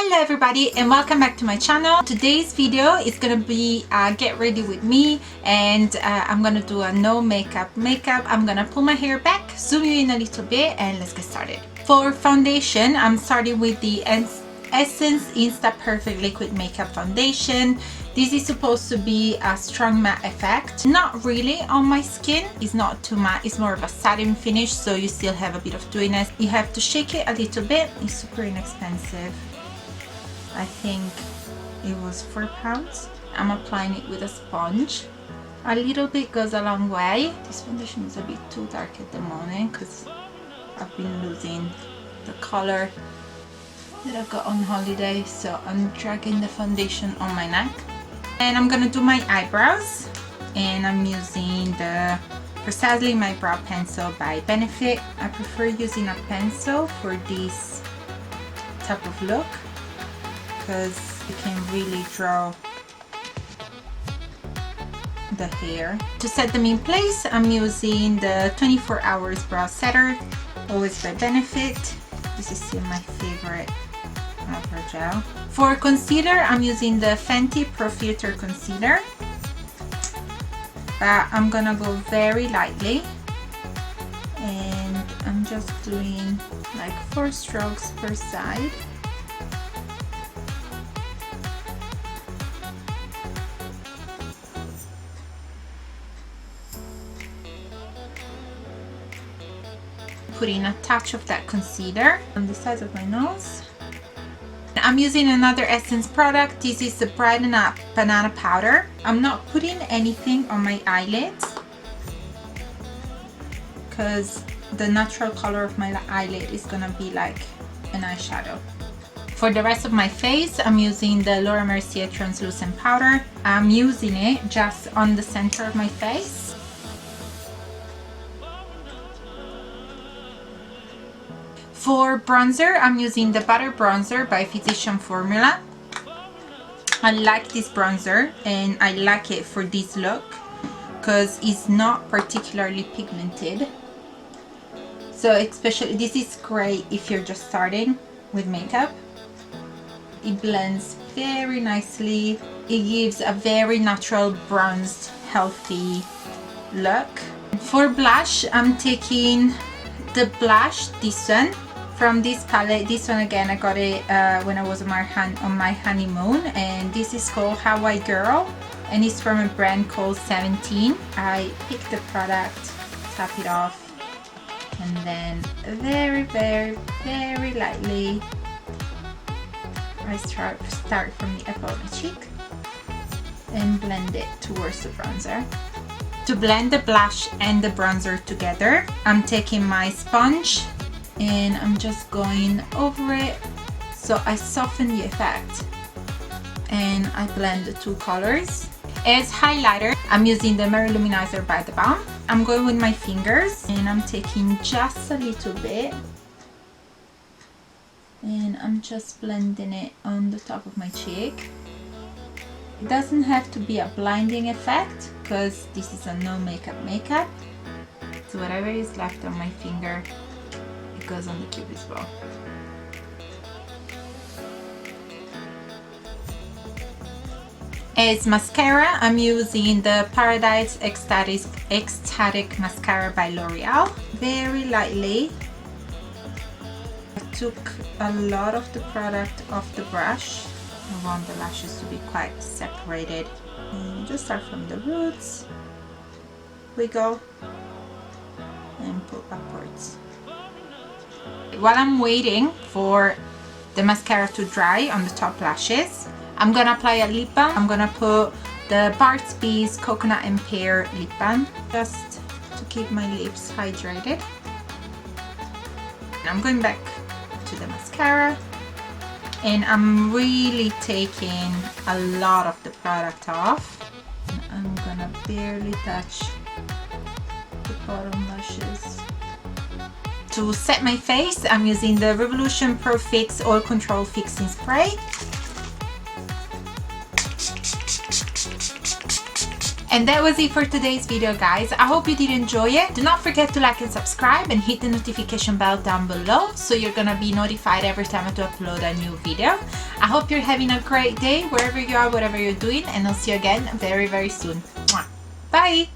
Hello everybody and welcome back to my channel. Today's video is gonna be get ready with me, and I'm gonna do a no makeup. I'm gonna pull my hair back, zoom you in a little bit, and let's get started. For foundation, I'm starting with the Essence Insta Perfect Liquid Makeup Foundation. This is supposed to be a strong matte effect. Not really on my skin. It's not too matte. It's more of a satin finish, so you still have a bit of dewiness. You have to shake it a little bit. It's super inexpensive. I think it was £4. I'm applying it with a sponge. A little bit goes a long way. This foundation is a bit too dark at the moment because I've been losing the color that I got on holiday, so I'm dragging the foundation on my neck. And I'm gonna do my eyebrows, and I'm using the Precisely My Brow Pencil by Benefit. I prefer using a pencil for this type of look because you can really draw the hair. To set them in place, I'm using the 24 Hours Brow Setter, always by Benefit. This is still my favorite eyebrow gel. For concealer, I'm using the Fenty Pro Filter Concealer, but I'm gonna go very lightly, and I'm just doing like 4 strokes per side. Putting a touch of that concealer on the sides of my nose. I'm using another Essence product. This is the Brighten Up Banana Powder. I'm not putting anything on my eyelids because the natural color of my eyelid is gonna be like an eyeshadow. For the rest of my face, I'm using the Laura Mercier Translucent Powder. I'm using it just on the center of my face. For bronzer, I'm using the Butter Bronzer by Physician Formula. I like this bronzer and I like it for this look because it's not particularly pigmented. So especially, this is great if you're just starting with makeup. It blends very nicely. It gives a very natural bronzed, healthy look. For blush, I'm taking the blush, this one, from this palette. This one again, I got it when I was on my honeymoon, and this is called Hawaii Girl, and it's from a brand called 17. I pick the product, tap it off, and then very lightly I start from the apple of my cheek and blend it towards the bronzer. To blend the blush and the bronzer together, I'm taking my sponge and I'm just going over it so I soften the effect, and I blend the two colors. As highlighter, I'm using the Mirror Luminizer by The Balm. I'm going with my fingers and I'm taking just a little bit and I'm just blending it on the top of my cheek. It doesn't have to be a blinding effect because this is a no makeup. So whatever is left on my finger, it goes on the cupid's bow. As mascara, I'm using the Paradise Ecstatic Mascara by L'Oreal. Very lightly. I took a lot of the product off the brush. I want the lashes to be quite separated. And just start from the roots, wiggle, and pull upwards. While I'm waiting for the mascara to dry on the top lashes, I'm gonna apply a lip balm. I'm gonna put the Burt's Bees Coconut and Pear Lip Balm just to keep my lips hydrated. I'm going back to the mascara, and I'm really taking a lot of the product off. And I'm gonna barely touch the bottom lashes. To set my face, I'm using the Revolution Pro Fix Oil Control Fixing Spray. And that was it for today's video, guys. I hope you did enjoy it. Do not forget to like and subscribe and hit the notification bell down below so you're gonna be notified every time I upload a new video. I hope you're having a great day wherever you are, whatever you're doing, and I'll see you again very, very soon. Bye!